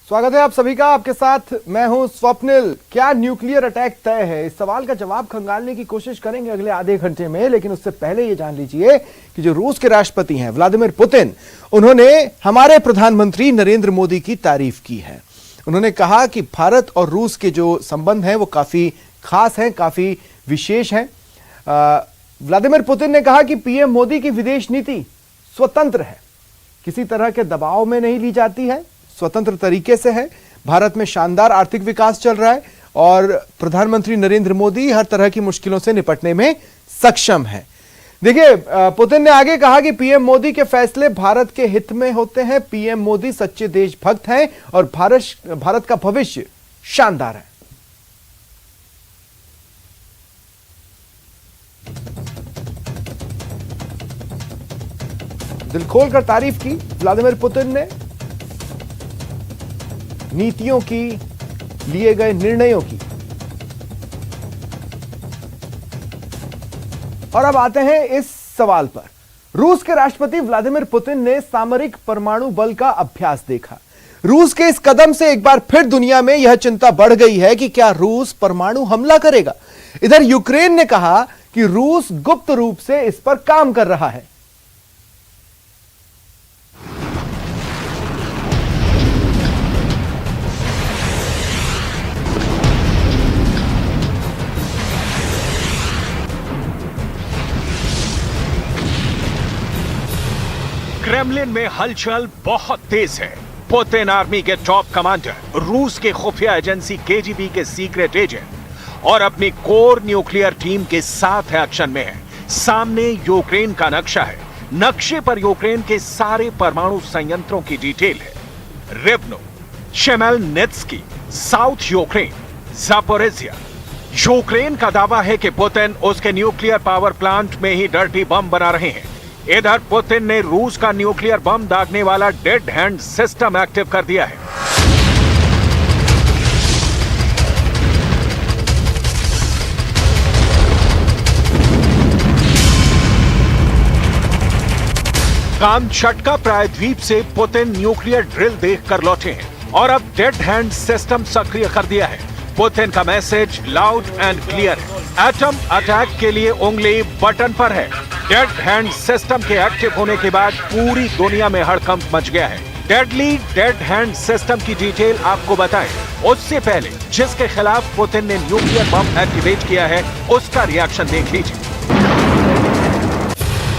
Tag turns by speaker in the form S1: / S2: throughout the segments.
S1: स्वागत है आप सभी का। आपके साथ मैं हूं स्वप्निल। क्या न्यूक्लियर अटैक तय है? इस सवाल का जवाब खंगालने की कोशिश करेंगे अगले आधे घंटे में, लेकिन उससे पहले ये जान लीजिए कि जो रूस के राष्ट्रपति हैं व्लादिमीर पुतिन, उन्होंने हमारे प्रधानमंत्री नरेंद्र मोदी की तारीफ की है। उन्होंने कहा कि भारत और रूस के जो संबंध हैं वो काफी खास हैं, काफी विशेष हैं। व्लादिमीर पुतिन ने कहा कि पीएम मोदी की विदेश नीति स्वतंत्र है, किसी तरह के दबाव में नहीं ली जाती है, स्वतंत्र तरीके से है। भारत में शानदार आर्थिक विकास चल रहा है और प्रधानमंत्री नरेंद्र मोदी हर तरह की मुश्किलों से निपटने में सक्षम है। देखिए, पुतिन ने आगे कहा कि पीएम मोदी के फैसले भारत के हित में होते हैं। पीएम मोदी सच्चे देशभक्त हैं और भारत का भविष्य शानदार है। दिल खोलकर तारीफ की व्लादिमीर पुतिन ने नीतियों की, लिए गए निर्णयों की। और अब आते हैं इस सवाल पर। रूस के राष्ट्रपति व्लादिमीर पुतिन ने सामरिक परमाणु बल का अभ्यास देखा। रूस के इस कदम से एक बार फिर दुनिया में यह चिंता बढ़ गई है कि क्या रूस परमाणु हमला करेगा। इधर यूक्रेन ने कहा कि रूस गुप्त रूप से इस पर काम कर रहा है।
S2: क्रेमलिन में हलचल बहुत तेज है। पुतिन आर्मी के टॉप कमांडर, रूस के खुफिया एजेंसी केजीबी के सीक्रेट एजेंट और अपनी कोर न्यूक्लियर टीम के साथ एक्शन में है। सामने यूक्रेन का नक्शा है। नक्शे पर यूक्रेन के सारे परमाणु संयंत्रों की डिटेल है। रिवनो, शेमेलनित्स्की, साउथ यूक्रेन, जापोरेजिया। यूक्रेन का दावा है कि पुतिन उसके न्यूक्लियर पावर प्लांट में ही डर्टी बम बना रहे हैं। इधर पुतिन ने रूस का न्यूक्लियर बम दागने वाला डेड हैंड सिस्टम एक्टिव कर दिया है। कामचटका प्रायद्वीप से पुतिन न्यूक्लियर ड्रिल देखकर लौटे हैं और अब डेड हैंड सिस्टम सक्रिय कर दिया है। पुतिन का मैसेज लाउड एंड क्लियर है। एटम अटैक के लिए उंगली बटन पर है। डेड हैंड सिस्टम के एक्टिव होने के बाद पूरी दुनिया में हड़कंप मच गया है। डेडली डेड हैंड सिस्टम की डिटेल आपको बताएं, उससे पहले जिसके खिलाफ पुतिन ने न्यूक्लियर बम एक्टिवेट किया है उसका रिएक्शन देख लीजिए।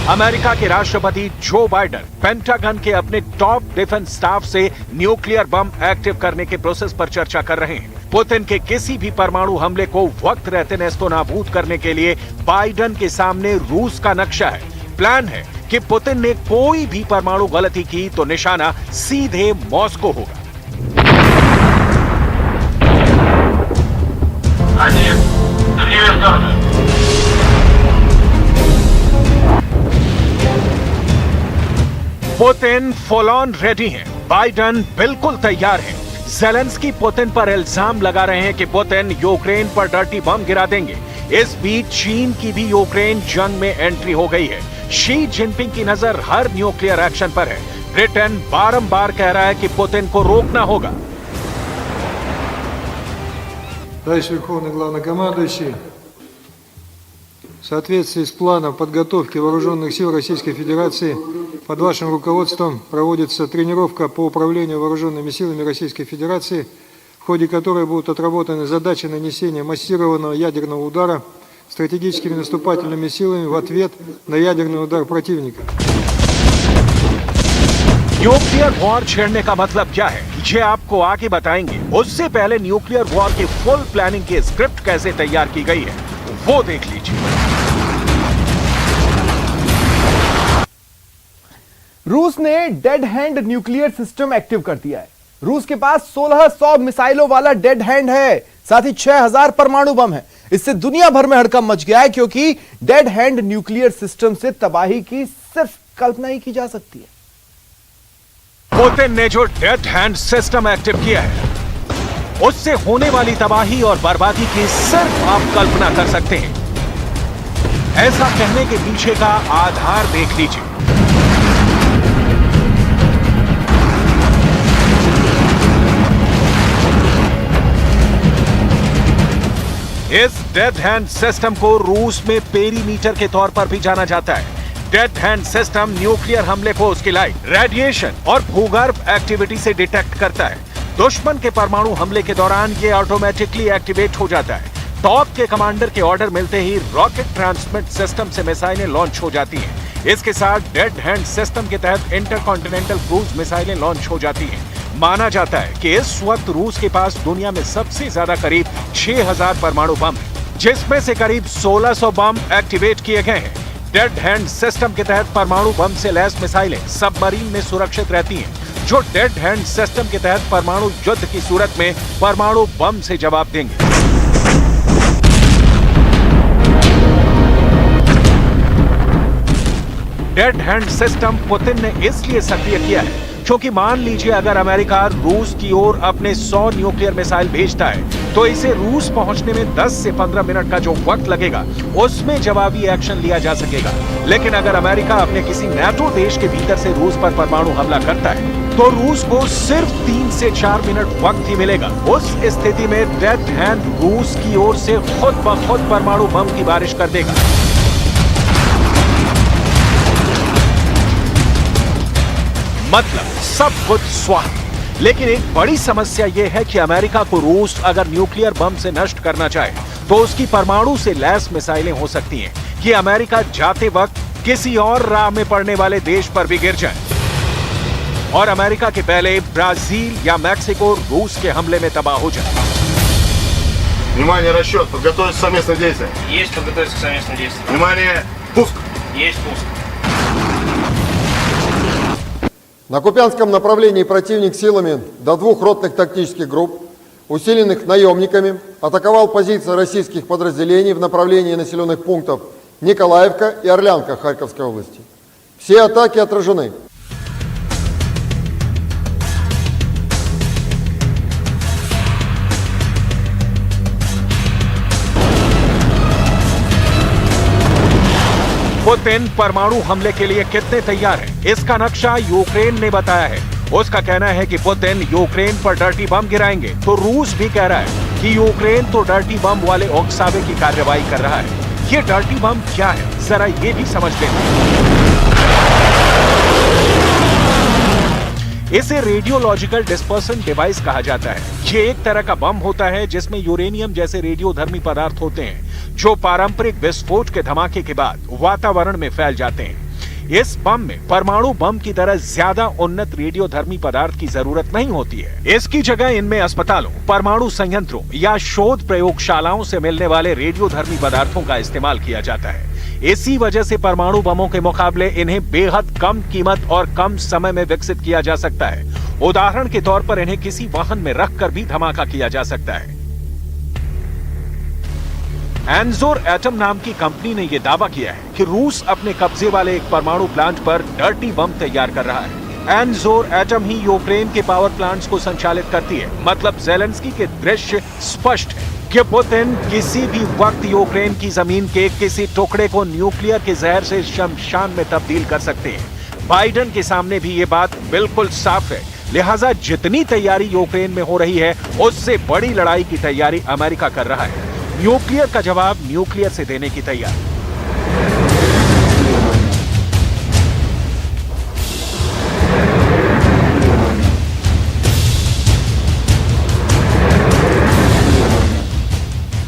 S2: अमेरिका के राष्ट्रपति जो बाइडेन पेंटागन के अपने टॉप डिफेंस स्टाफ से न्यूक्लियर बम एक्टिव करने के प्रोसेस पर चर्चा कर रहे हैं। पुतिन के किसी भी परमाणु हमले को वक्त रहते नेस्तोनाबूद करने के लिए बाइडेन के सामने रूस का नक्शा है। प्लान है कि पुतिन ने कोई भी परमाणु गलती की तो निशाना सीधे मॉस्को होगा। पुतिन फुल ऑन रेडी हैं। बाइडेन बिल्कुल तैयार हैं। ज़ेलेंस्की पुतिन पर इल्जाम लगा रहे हैं कि पुतिन यूक्रेन पर डर्टी बम गिरा देंगे। इस बीच चीन की भी यूक्रेन जंग में एंट्री हो गई है। शी जिनपिंग की नजर हर न्यूक्लियर एक्शन पर है। ब्रिटेन बारंबार कह रहा है कि पुतिन को रोकना होगा।
S3: Товарищ Верховный Главнокомандующий, в соответствии с планом подготовки вооруженных сил Российской Федерации под вашим руководством проводится тренировка по управлению вооруженными силами Российской Федерации, в ходе которой будут отработаны задачи нанесения массированного ядерного удара стратегическими наступательными силами в ответ на ядерный удар противника.
S2: न्यूक्लियर वॉर छेड़ने का मतलब क्या है, ये आपको आगे बताएंगे। उससे पहले न्यूक्लियर वॉर की फुल प्लानिंग की स्क्रिप्ट कैसे तैयार की गई है वो देख लीजिए।
S1: रूस ने dead hand nuclear system active कर दिया है। रूस के पास 1600 मिसाइलों वाला डेड हैंड है, साथ ही 6000 परमाणु बम है। इससे दुनिया भर में हड़कंप मच गया है, क्योंकि डेड हैंड न्यूक्लियर सिस्टम से तबाही की सिर्फ कल्पना ही की जा सकती है।
S2: पुतिन ने जो डेड हैंड सिस्टम एक्टिव किया है उससे होने वाली तबाही और बर्बादी की सिर्फ आप कल्पना कर सकते हैं। ऐसा कहने के पीछे का आधार देख लीजिए। इस डेड हैंड सिस्टम को रूस में पेरीमीटर के तौर पर भी जाना जाता है। डेड हैंड सिस्टम न्यूक्लियर हमले को उसकी लाइट, रेडिएशन और भूगर्भ एक्टिविटी से डिटेक्ट करता है। दुश्मन के परमाणु हमले के दौरान ये ऑटोमेटिकली एक्टिवेट हो जाता है। टॉप के कमांडर के ऑर्डर मिलते ही रॉकेट ट्रांसमिट सिस्टम से मिसाइलें लॉन्च हो जाती हैं। इसके साथ डेड हैंड सिस्टम के तहत इंटरकॉन्टिनेंटल क्रूज मिसाइलें लॉन्च हो जाती हैं। माना जाता है कि इस वक्त रूस के पास दुनिया में सबसे ज्यादा करीब 6000 परमाणु बम है, जिसमें से करीब 1600 बम एक्टिवेट किए गए हैं। डेड हैंड सिस्टम के तहत परमाणु बम से लैस मिसाइलें सबमरीन में सुरक्षित रहती हैं, जो डेड हैंड सिस्टम के तहत परमाणु युद्ध की सूरत में परमाणु बम से जवाब देंगे। डेड हैंड सिस्टम पुतिन ने इसलिए सक्रिय किया है क्योंकि मान लीजिए अगर अमेरिका रूस की ओर अपने 100 न्यूक्लियर मिसाइल भेजता है तो इसे रूस पहुंचने में 10 से 15 मिनट का जो वक्त लगेगा उसमें जवाबी एक्शन लिया जा सकेगा। लेकिन अगर अमेरिका अपने किसी नाटो देश के भीतर से रूस पर परमाणु हमला करता है तो रूस को सिर्फ 3 से 4 मिनट वक्त ही मिलेगा। उस स्थिति में डेड हैंड रूस की ओर से खुद ब खुद परमाणु बम की बारिश कर देगा। मतलब सब कुछ स्वाहा। लेकिन एक बड़ी समस्या यह है कि अमेरिका को रूस अगर न्यूक्लियर बम से नष्ट करना चाहे तो उसकी परमाणु से लैस मिसाइलें हो सकती हैं कि अमेरिका जाते वक्त किसी और राह में पड़ने वाले देश पर भी गिर जाए और अमेरिका के पहले ब्राजील या मैक्सिको रूस के हमले में तबाह हो जाए।
S4: Внимание, расчет, подготовиться к совместным действиям.
S5: Есть подготовиться к совместным действиям.
S4: Внимание, пуск.
S5: Есть пуск.
S6: На Купянском направлении противник силами до 2 ротных тактических групп, усиленных наемниками, атаковал позиции российских подразделений в направлении населенных пунктов Николаевка и Орлянка Харьковской области. Все атаки отражены.
S2: पुतिन परमाणु हमले के लिए कितने तैयार है इसका नक्शा यूक्रेन ने बताया है। उसका कहना है कि पुतिन यूक्रेन पर डर्टी बम गिराएंगे तो रूस भी कह रहा है कि यूक्रेन तो डर्टी बम वाले उकसावे की कार्रवाई कर रहा है। ये डर्टी बम क्या है जरा ये भी समझ लेते हैं। इसे रेडियोलॉजिकल डिस्पर्सन डिवाइस कहा जाता है। ये एक तरह का बम होता है जिसमें यूरेनियम जैसे रेडियोधर्मी पदार्थ होते हैं जो पारंपरिक विस्फोट के धमाके के बाद वातावरण में फैल जाते हैं। इस बम में परमाणु बम की तरह ज्यादा उन्नत रेडियोधर्मी पदार्थ की जरूरत नहीं होती है। इसकी जगह इनमें अस्पतालों, परमाणु संयंत्रों या शोध प्रयोगशालाओं से मिलने वाले रेडियोधर्मी पदार्थों का इस्तेमाल किया जाता है। इसी वजह से परमाणु बमों के मुकाबले इन्हें बेहद कम कीमत और कम समय में विकसित किया जा सकता है। उदाहरण के तौर पर इन्हें किसी वाहन में रखकर भी धमाका किया जा सकता है। एनजोर एटम नाम की कंपनी ने यह दावा किया है कि रूस अपने कब्जे वाले एक परमाणु प्लांट पर डर्टी बम तैयार कर रहा है। एनजोर एटम ही यूक्रेन के पावर प्लांट्स को संचालित करती है। मतलब ज़ेलेंस्की के दृश्य स्पष्ट है कि पुतिन किसी भी वक्त यूक्रेन की जमीन के किसी टुकड़े को न्यूक्लियर के जहर से शमशान में तब्दील कर सकते हैं। बाइडेन के सामने भी ये बात बिल्कुल साफ है। लिहाजा जितनी तैयारी यूक्रेन में हो रही है उससे बड़ी लड़ाई की तैयारी अमेरिका कर रहा है। न्यूक्लियर का जवाब न्यूक्लियर से देने की तैयारी।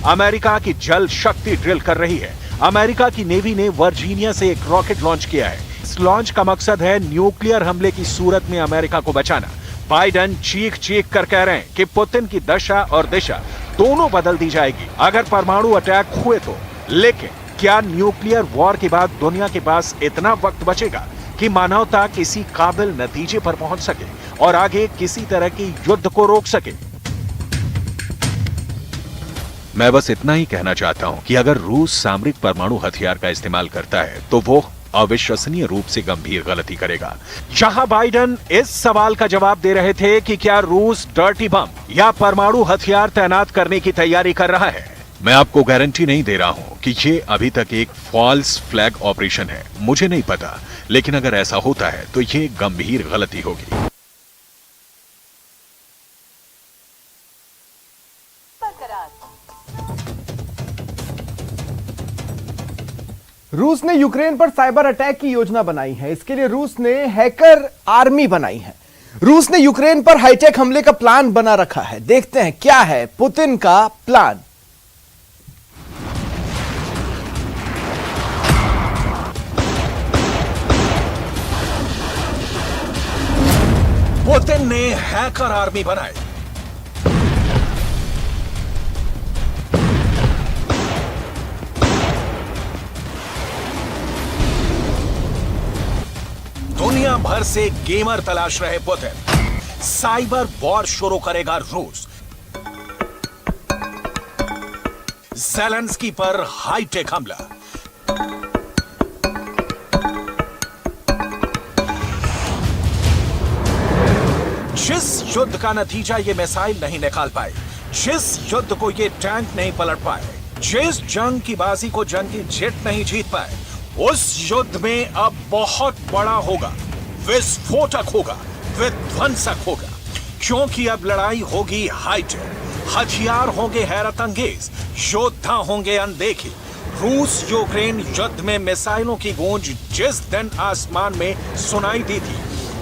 S2: अमेरिका की जल शक्ति ड्रिल कर रही है। अमेरिका की नेवी ने वर्जीनिया से एक रॉकेट लॉन्च किया है। इस लॉन्च का मकसद है न्यूक्लियर हमले की सूरत में अमेरिका को बचाना। बाइडेन चीख चीख कर कह रहे हैं कि पुतिन की दशा और दिशा दोनों बदल दी जाएगी अगर परमाणु अटैक हुए तो। लेकिन क्या न्यूक्लियर वॉर के बाद दुनिया के पास इतना वक्त बचेगा कि मानवता किसी काबिल नतीजे पर पहुंच सके और आगे किसी तरह की युद्ध को रोक सके? मैं बस इतना ही कहना चाहता हूं कि अगर रूस सामरिक परमाणु हथियार का इस्तेमाल करता है तो वो अविश्वसनीय रूप से गंभीर गलती करेगा। जहां बाइडेन इस सवाल का जवाब दे रहे थे कि क्या रूस डर्टी बम या परमाणु हथियार तैनात करने की तैयारी कर रहा है, मैं आपको गारंटी नहीं दे रहा हूं कि ये अभी तक एक फॉल्स फ्लैग ऑपरेशन है। मुझे नहीं पता, लेकिन अगर ऐसा होता है तो ये गंभीर गलती होगी।
S1: रूस ने यूक्रेन पर साइबर अटैक की योजना बनाई है। इसके लिए रूस ने हैकर आर्मी बनाई है। रूस ने यूक्रेन पर हाईटेक हमले का प्लान बना रखा है। देखते हैं क्या है पुतिन का प्लान।
S2: पुतिन ने हैकर आर्मी बनाई। दुनिया भर से गेमर तलाश रहे पुतिन। साइबर वॉर शुरू करेगा रूस। ज़ेलेंस्की पर हाईटेक हमला। जिस युद्ध का नतीजा ये मिसाइल नहीं निकाल पाए, जिस युद्ध को ये टैंक नहीं पलट पाए, जिस जंग की बाजी को जंगी जेट नहीं जीत पाए, उस युद्ध में अब बहुत बड़ा होगा, विस्फोटक होगा, विध्वंसक होगा। क्योंकि अब लड़ाई होगी हाईटेक, हथियार होंगे हैरत अंगेज, योद्धा होंगे अनदेखे। रूस यूक्रेन युद्ध में मिसाइलों की गूंज जिस दिन आसमान में सुनाई दी थी,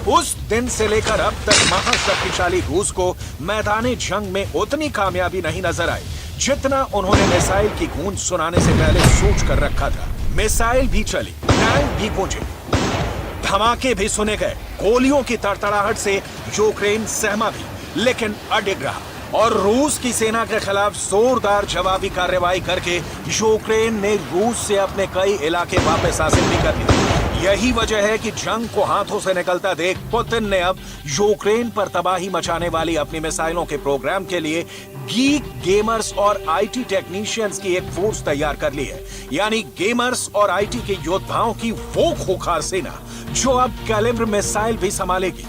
S2: उस दिन से लेकर अब तक महाशक्तिशाली रूस को मैदानी जंग में उतनी कामयाबी नहीं नजर आई जितना उन्होंने मिसाइल की गूंज सुनाने से पहले सोच कर रखा था। मिसाइल भी चली, टैंक भी गूंजे, धमाके भी सुने गए, गोलियों की तड़तड़ाहट से यूक्रेन सहमा भी, लेकिन अडिग रहा। और रूस की सेना के खिलाफ जोरदार जवाबी कार्रवाई करके यूक्रेन ने रूस से अपने कई इलाके वापस हासिल भी कर लिए। यही वजह है कि जंग को हाथों से निकलता देख पुतिन ने अब यूक्रेन पर तबाही मचाने वाली अपनी मिसाइलों के प्रोग्राम के लिए गीक, गेमर्स और आईटी टेक्नीशियंस की एक फोर्स तैयार कर ली है। यानी गेमर्स और आईटी के योद्धाओं की वो खूंखार सेना जो अब कैलिब्र मिसाइल भी संभालेगी,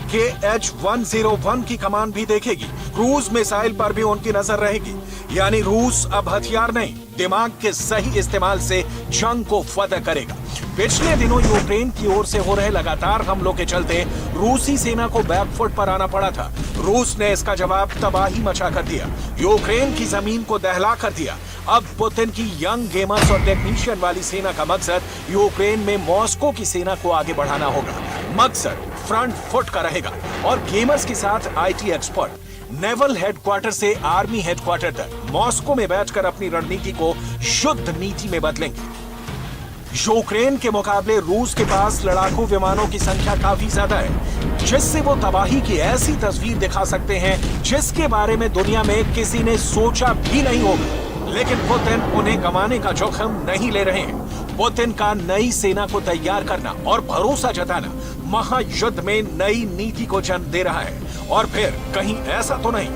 S2: KH-101 की कमान भी देखेगी, क्रूज मिसाइल पर भी उनकी नजर रहेगी। यानी रूस अब हथियार नहीं, दिमाग के सही इस्तेमाल से जंग को फतह करेगा। पिछले दिनों यूक्रेन की ओर से हो रहे लगातार हमलों के चलते रूसी सेना को बैकफुट पर आना पड़ा था। रूस ने इसका जवाब तबाही मचा कर दिया, यूक्रेन की जमीन को दहला कर दिया। अब पुतिन की यंग गेमर्स और टेक्नीशियन वाली सेना का मकसद यूक्रेन में मॉस्को की सेना को आगे बढ़ाना होगा। मकसद फ्रंट फुट का रहेगा और गेमर्स के साथ आईटी एक्सपर्ट नेवल हेडक्वार्टर से आर्मी हेडक्वार्टर तक मॉस्को में बैठकर अपनी रणनीति को शुद्ध नीति में बदलेंगे। यूक्रेन के मुकाबले रूस के पास लड़ाकू विमानों की संख्या काफी ज्यादा है, जिससे वो तबाही की ऐसी तस्वीर दिखा सकते हैं जिसके बारे में दुनिया में किसी ने सोचा भी नहीं होगा। लेकिन पुतिन उन्हें गंवाने का जोखिम नहीं ले रहे हैं। पुतिन का नई सेना को तैयार करना और भरोसा जताना महायुद्ध में नई नीति को जन्म दे रहा है। और फिर कहीं ऐसा तो नहीं,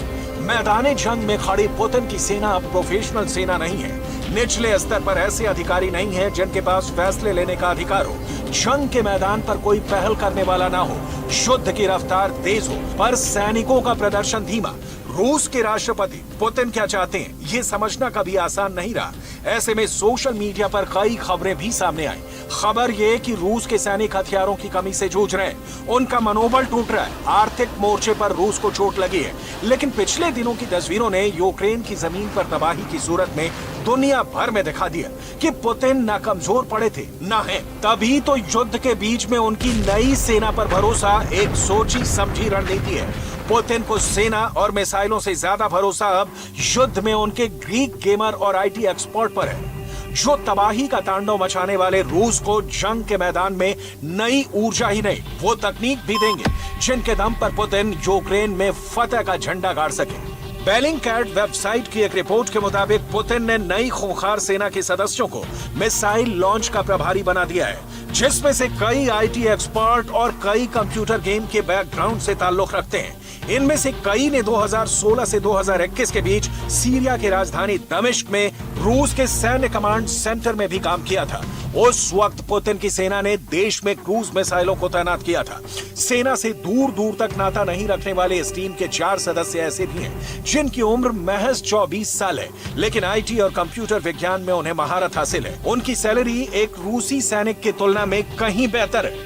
S2: मैदानी जंग में खड़ी पुतिन की सेना अब प्रोफेशनल सेना नहीं है। निचले स्तर पर ऐसे अधिकारी नहीं हैं जिनके पास फैसले लेने का अधिकार हो, जंग के मैदान पर कोई पहल करने वाला ना हो, युद्ध की रफ्तार तेज हो पर सैनिकों का प्रदर्शन धीमा। रूस के राष्ट्रपति पुतिन क्या चाहते हैं ये समझना कभी आसान नहीं रहा। ऐसे में सोशल मीडिया पर कई खबरें भी सामने आई। खबर ये कि रूस के सैनिक हथियारों की कमी से जूझ रहे हैं, उनका मनोबल टूट रहा है, आर्थिक मोर्चे पर रूस को चोट लगी है। लेकिन पिछले दिनों की तस्वीरों ने यूक्रेन की जमीन पर तबाही की सूरत में दुनिया भर में दिखा दिया कि पुतिन ना कमजोर पड़े थे ना है। तभी तो युद्ध के बीच में उनकी नई सेना पर भरोसा एक सोची समझी रणनीति है। पुतिन को सेना और मिसाइलों से ज्यादा भरोसा अब युद्ध में उनके ग्रीक गेमर और आईटी एक्सपर्ट पर है, जो तबाही का तांडव मचाने वाले रूस को जंग के मैदान में नई ऊर्जा ही नहीं, वो तकनीक भी देंगे जिनके दम पर पुतिन यूक्रेन में फतह का झंडा गाड़ सके। बेलिंगकैट वेबसाइट की एक रिपोर्ट के मुताबिक पुतिन ने नई खूंखार सेना के सदस्यों को मिसाइल लॉन्च का प्रभारी बना दिया है, जिसमें से कई आईटी एक्सपर्ट और कई कंप्यूटर गेम के बैकग्राउंड से ताल्लुक रखते हैं। इनमें से कई ने 2016 से 2021 के बीच सीरिया की राजधानी दमिश्क में रूस के सैन्य कमांड सेंटर में भी काम किया था। उस वक्त पुतिन की सेना ने देश में क्रूज मिसाइलों को तैनात किया था। सेना से दूर दूर तक नाता नहीं रखने वाले इस टीम के 4 सदस्य ऐसे भी हैं जिनकी उम्र महज 24 साल है, लेकिन आईटी और कंप्यूटर विज्ञान में उन्हें महारत हासिल है। उनकी सैलरी एक रूसी सैनिक की तुलना में कहीं बेहतर है।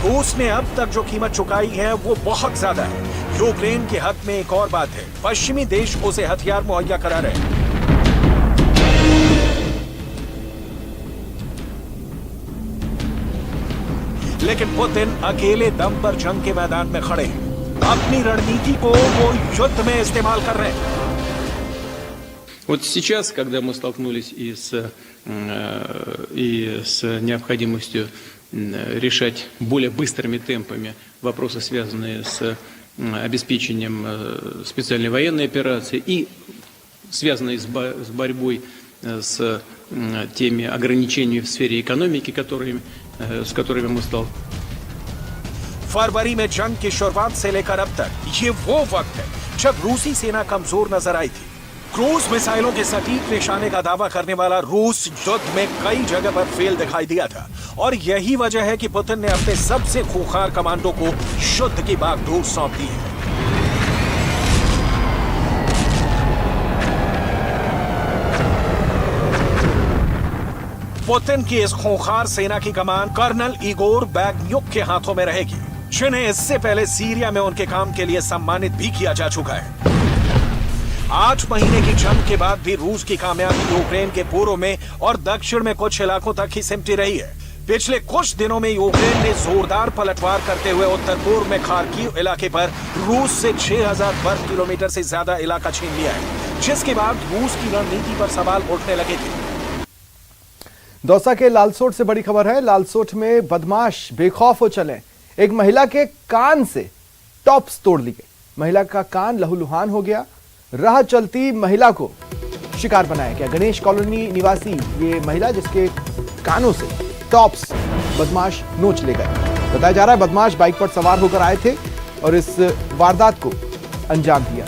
S2: रूस ने अब तक जो कीमत चुकाई है वो बहुत ज्यादा है। यूक्रेन के हक में एक और बात है, पश्चिमी देश उसे हथियार मुहैया करा रहे हैं। लेकिन पुतिन अकेले दम पर जंग के मैदान में खड़े हैं। अपनी रणनीति को वो युद्ध में इस्तेमाल कर रहे हैं।
S7: Вот сейчас, когда мы столкнулись и с необходимостью решать более быстрыми темпами вопросы, связанные с обеспечением специальной военной операции и связанные с борьбой с теми ограничениями в сфере экономики, с которыми мы столкнулись.
S2: फरवरी में जंग की शुरुआत से लेकर अब तक ये वो वक्त है जब रूसी सेना कमजोर नजर आई थी। क्रूज मिसाइलों के सटीक निशाने का दावा करने वाला रूस युद्ध में कई जगह पर फेल दिखाई दिया था और यही वजह है कि पुतिन ने अपने सबसे खूंखार कमांडो को युद्ध की बागडोर सौंप दी है। पुतिन की इस खूंखार सेना की कमान कर्नल इगोर बैगन्युक के हाथों में रहेगी, जिन्हें इससे पहले सीरिया में उनके काम के लिए सम्मानित भी किया जा चुका है। 8 महीने की जंग के बाद भी रूस की कामयाबी यूक्रेन के पूर्व में और दक्षिण में कुछ इलाकों तक ही सिमटी रही है। पिछले कुछ दिनों में यूक्रेन ने जोरदार पलटवार करते हुए उत्तर पूर्व में खार्किव इलाके पर रूस से 6000 वर्ग किलोमीटर से ज्यादा इलाका छीन लिया है, जिसके बाद रूस की रणनीति पर सवाल उठने लगे थे।
S1: दौसा के लालसोट से बड़ी खबर है। लालसोट में बदमाश बेखौफ हो चले। एक महिला के कान से टॉप्स तोड़ ली गई। महिला का कान लहूलुहान हो गया। राह चलती महिला को शिकार बनाया गया। गणेश कॉलोनी निवासी ये महिला, जिसके कानों से टॉप्स बदमाश नोच ले गए। बताया जा रहा है बदमाश बाइक पर सवार होकर आए थे और इस वारदात को अंजाम दिया।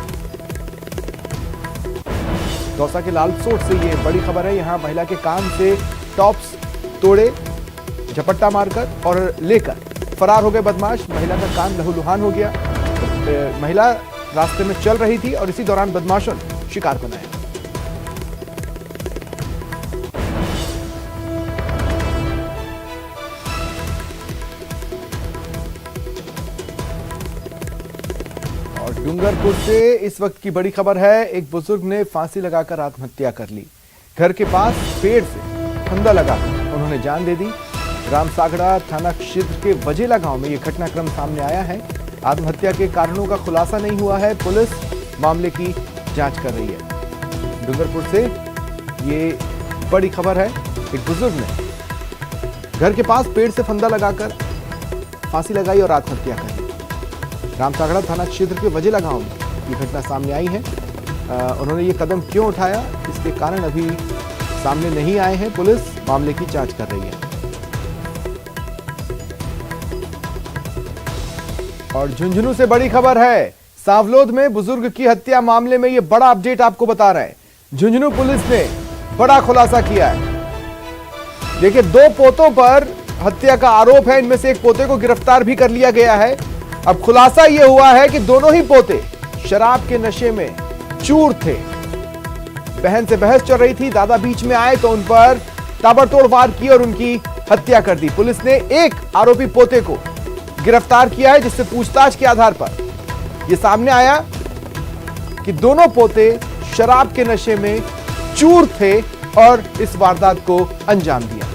S1: दौसा के लालसोट से ये बड़ी खबर है। यहां महिला के कान से टॉप्स तोड़े, झपट्टा मारकर और लेकर फरार हो गए बदमाश। महिला का कान लहूलुहान हो गया। महिला रास्ते में चल रही थी और इसी दौरान बदमाशों ने शिकार बनाया। और डूंगरपुर से इस वक्त की बड़ी खबर है। एक बुजुर्ग ने फांसी लगाकर आत्महत्या कर ली। घर के पास पेड़ से फंदा लगाकर उन्होंने जान दे दी। रामसागड़ा थाना क्षेत्र के वजेला गांव में यह घटनाक्रम सामने आया है। आत्महत्या के कारणों का खुलासा नहीं हुआ है। पुलिस मामले की जांच कर रही है। डूंगरपुर से ये बड़ी खबर है। एक बुजुर्ग ने घर के पास पेड़ से फंदा लगाकर फांसी लगाई और आत्महत्या कर ली। रामसागड़ा थाना क्षेत्र के वजेला गांव में ये घटना सामने आई है। उन्होंने ये कदम क्यों उठाया, इसके कारण अभी सामने नहीं आए हैं। पुलिस मामले की जांच कर रही है। और झुंझुनू से बड़ी खबर है। सांवलोद में बुजुर्ग की हत्या मामले में यह बड़ा अपडेट आपको बता रहे हैं। झुंझुनू पुलिस ने बड़ा खुलासा किया है। देखिए, 2 पोतों पर हत्या का आरोप है। इनमें से एक पोते को गिरफ्तार भी कर लिया गया है। अब खुलासा यह हुआ है कि दोनों ही पोते शराब के नशे में चूर थे। बहन से बहस चल रही थी। दादा बीच में आए तो उन पर ताबड़तोड़ वार किए और उनकी हत्या कर दी। पुलिस ने एक आरोपी पोते को गिरफ्तार किया है, जिससे पूछताछ के आधार पर यह सामने आया कि दोनों पोते शराब के नशे में चूर थे और इस वारदात को अंजाम दिया।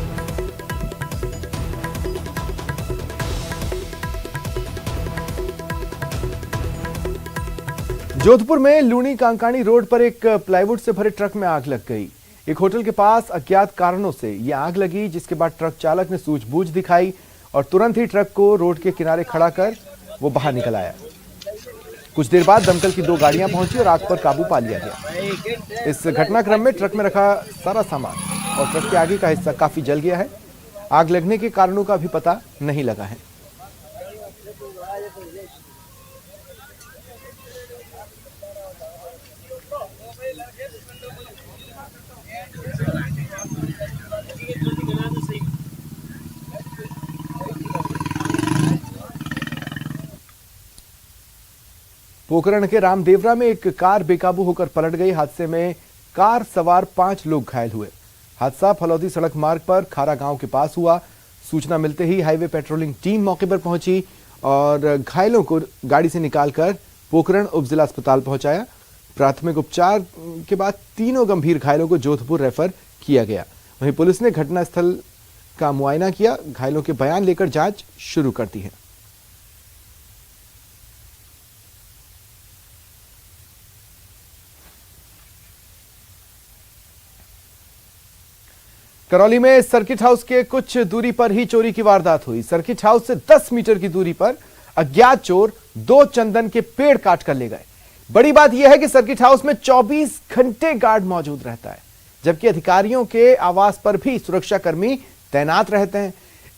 S1: जोधपुर में लूणी कांकाणी रोड पर एक प्लाईवुड से भरे ट्रक में आग लग गई। एक होटल के पास अज्ञात कारणों से यह आग लगी, जिसके बाद ट्रक चालक ने सूझबूझ दिखाई और तुरंत ही ट्रक को रोड के किनारे खड़ा कर वो बाहर निकल आया। कुछ देर बाद दमकल की 2 गाड़ियां पहुंची और आग पर काबू पा लिया गया। इस घटनाक्रम में ट्रक में रखा सारा सामान और ट्रक के आगे का हिस्सा काफी जल गया है। आग लगने के कारणों का अभी पता नहीं लगा है। पोखरण के रामदेवरा में एक कार बेकाबू होकर पलट गई। हादसे में कार सवार 5 लोग घायल हुए। हादसा फलौदी सड़क मार्ग पर खारा गांव के पास हुआ। सूचना मिलते ही हाईवे पेट्रोलिंग टीम मौके पर पहुंची और घायलों को गाड़ी से निकालकर पोखरण उपजिला अस्पताल पहुंचाया। प्राथमिक उपचार के बाद तीनों गंभीर घायलों को जोधपुर रेफर किया गया। वहीं पुलिस ने घटनास्थल का मुआयना किया। घायलों के बयान लेकर जांच शुरू कर दी है। करौली में सर्किट हाउस के कुछ दूरी पर ही चोरी की वारदात हुई। सर्किट हाउस से 10 मीटर की दूरी पर अज्ञात चोर 2 चंदन के पेड़ काट कर ले गए। बड़ी बात यह है कि सर्किट हाउस में 24 घंटे गार्ड मौजूद रहता है, जबकि अधिकारियों के आवास पर भी सुरक्षाकर्मी तैनात रहते हैं।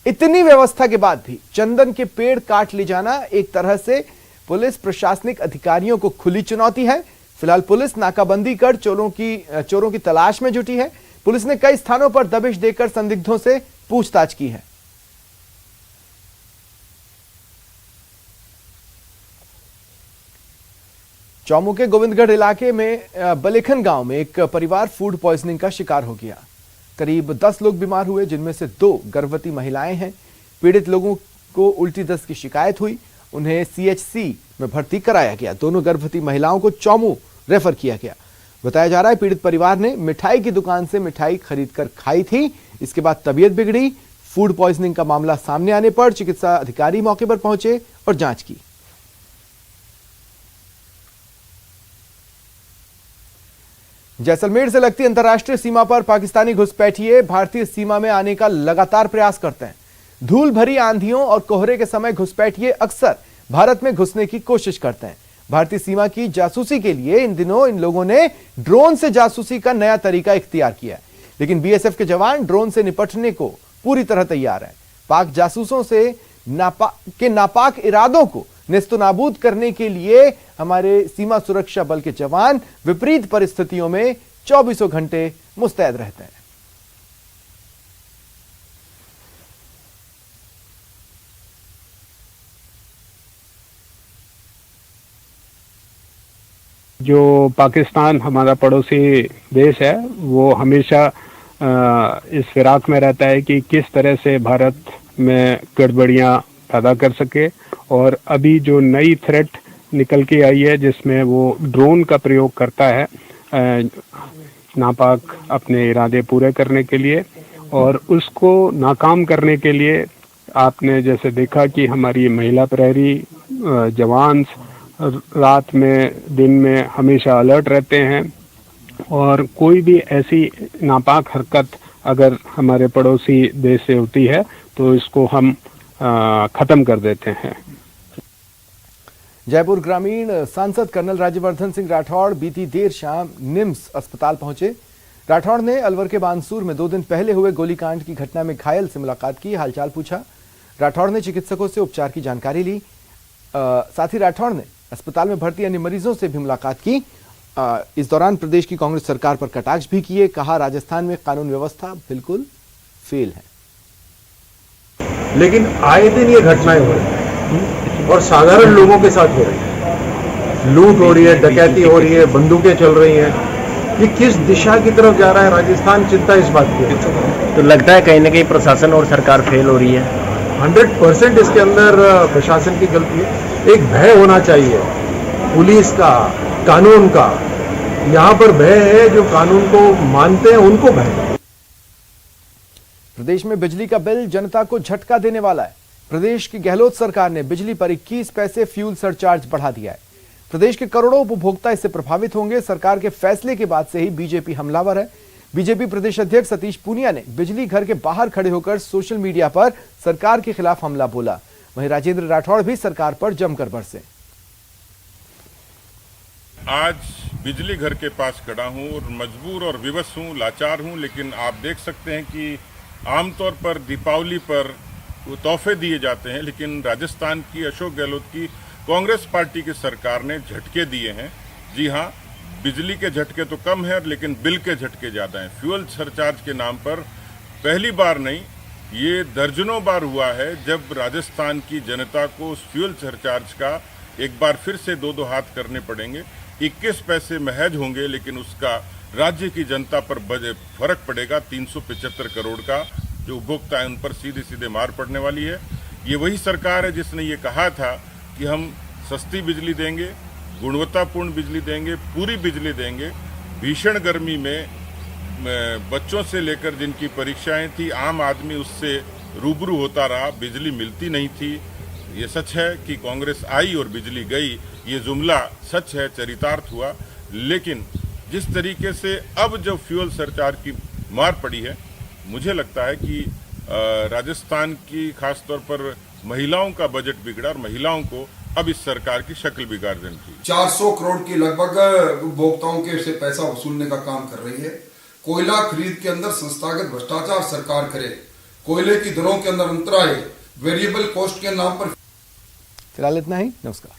S1: इतनी व्यवस्था के बाद भी चंदन के पेड़ काट ले जाना एक तरह से पुलिस प्रशासनिक अधिकारियों को खुली चुनौती है। फिलहाल पुलिस नाकाबंदी कर चोरों की तलाश में जुटी है। पुलिस ने कई स्थानों पर दबिश देकर संदिग्धों से पूछताछ की है। चौमू के गोविंदगढ़ इलाके में बलेखन गांव में एक परिवार फूड पॉइजनिंग का शिकार हो गया। करीब 10 लोग बीमार हुए, जिनमें से 2 गर्भवती महिलाएं हैं। पीड़ित लोगों को उल्टी दस्त की शिकायत हुई, उन्हें सीएचसी में भर्ती कराया गया। दोनों गर्भवती महिलाओं को चौमू रेफर किया गया। बताया जा रहा है पीड़ित परिवार ने मिठाई की दुकान से मिठाई खरीदकर खाई थी। इसके बाद तबीयत बिगड़ी। फूड पॉइजनिंग का मामला सामने आने पर चिकित्सा अधिकारी मौके पर पहुंचे और जांच की। जैसलमेर से लगती अंतर्राष्ट्रीय सीमा पर पाकिस्तानी घुसपैठिए भारतीय सीमा में आने का लगातार प्रयास करते हैं। धूल भरी आंधियों और कोहरे के समय घुसपैठिए अक्सर भारत में घुसने की कोशिश करते हैं। भारतीय सीमा की जासूसी के लिए इन दिनों इन लोगों ने ड्रोन से जासूसी का नया तरीका इख्तियार किया है, लेकिन बीएसएफ के जवान ड्रोन से निपटने को पूरी तरह तैयार हैं। पाक जासूसों से नापाक इरादों को नेस्तनाबूद करने के लिए हमारे सीमा सुरक्षा बल के जवान विपरीत परिस्थितियों में 24 घंटे मुस्तैद रहते हैं।
S8: जो पाकिस्तान हमारा पड़ोसी देश है वो हमेशा इस फिराक में रहता है कि किस तरह से भारत में गड़बड़ियां पैदा कर सके। और अभी जो नई थ्रेट निकल के आई है जिसमें वो ड्रोन का प्रयोग करता है नापाक अपने इरादे पूरे करने के लिए, और उसको नाकाम करने के लिए आपने जैसे देखा कि हमारी महिला प्रहरी जवान रात में दिन में हमेशा अलर्ट रहते हैं, और कोई भी ऐसी नापाक हरकत अगर हमारे पड़ोसी देश से होती है तो इसको हम खत्म कर देते हैं।
S1: जयपुर ग्रामीण सांसद कर्नल राज्यवर्धन सिंह राठौड़ बीती देर शाम निम्स अस्पताल पहुंचे। राठौड़ ने अलवर के बानसूर में 2 दिन पहले हुए गोलीकांड की घटना में घायल से मुलाकात की, हालचाल पूछा। राठौड़ ने चिकित्सकों से उपचार की जानकारी ली। साथ ही राठौड़ ने अस्पताल में भर्ती अन्य मरीजों से भी मुलाकात की। इस दौरान प्रदेश की कांग्रेस सरकार पर कटाक्ष भी किए। कहा, राजस्थान में कानून व्यवस्था बिल्कुल फेल है।
S9: लेकिन आए दिन ये घटनाएं हो रही हैं और साधारण लोगों के साथ हो रही है। लूट हो रही है, डकैती हो रही है, बंदूकें चल रही हैं। ये किस दिशा की तरफ जा रहा है राजस्थान, चिंता इस बात की है।
S10: तो लगता है कहीं ना कहीं प्रशासन और सरकार फेल हो रही है।
S9: 100% इसके अंदर प्रशासन की गलती है। एक भय होना चाहिए पुलिस का, कानून का। यहाँ पर भय है, जो कानून को मानते हैं उनको भय है।
S1: प्रदेश में बिजली का बिल जनता को झटका देने वाला है। प्रदेश की गहलोत सरकार ने बिजली पर 21 पैसे फ्यूल सरचार्ज बढ़ा दिया है। प्रदेश के करोड़ों उपभोक्ता इससे प्रभावित होंगे। सरकार के फैसले के बाद से ही बीजेपी हमलावर है। बीजेपी प्रदेश अध्यक्ष सतीश पूनिया ने बिजली घर के बाहर खड़े होकर सोशल मीडिया पर सरकार के खिलाफ हमला बोला। वहीं राजेंद्र राठौड़ भी सरकार पर जमकर बरसे।
S11: आज बिजली घर के पास खड़ा हूं और मजबूर और विवश हूं, लाचार हूं, लेकिन आप देख सकते हैं कि आमतौर पर दीपावली पर वो तोहफे दिए जाते हैं, लेकिन राजस्थान की अशोक गहलोत की कांग्रेस पार्टी की सरकार ने झटके दिए हैं। जी हां, बिजली के झटके तो कम है, लेकिन बिल के झटके ज़्यादा हैं। फ्यूल सरचार्ज के नाम पर पहली बार नहीं, ये दर्जनों बार हुआ है जब राजस्थान की जनता को उस फ्यूल सरचार्ज का एक बार फिर से 2-2 हाथ करने पड़ेंगे। 21 पैसे महज होंगे, लेकिन उसका राज्य की जनता पर फर्क पड़ेगा। 375 करोड़ का जो उपभोक्ता है उन पर सीधे सीधे मार पड़ने वाली है। ये वही सरकार है जिसने ये कहा था कि हम सस्ती बिजली देंगे, गुणवत्तापूर्ण बिजली देंगे, पूरी बिजली देंगे। भीषण गर्मी में बच्चों से लेकर जिनकी परीक्षाएं थी, आम आदमी उससे रूबरू होता रहा, बिजली मिलती नहीं थी। ये सच है कि कांग्रेस आई और बिजली गई, ये जुमला सच है, चरितार्थ हुआ। लेकिन जिस तरीके से अब जो फ्यूल सरचार्ज की मार पड़ी है, मुझे लगता है कि राजस्थान की खास तौर पर महिलाओं का बजट बिगड़ा और महिलाओं को अब इस सरकार की शक्ल बिगाड़ देनी चाहिए।
S12: 400 करोड़ की लगभग उपभोक्ताओं के से पैसा वसूलने का काम कर रही है। कोयला खरीद के अंदर संस्थागत भ्रष्टाचार सरकार करे, कोयले की दरों के अंदर अंतराय, वेरिएबल कॉस्ट के नाम पर।
S1: फिलहाल इतना ही, नमस्कार।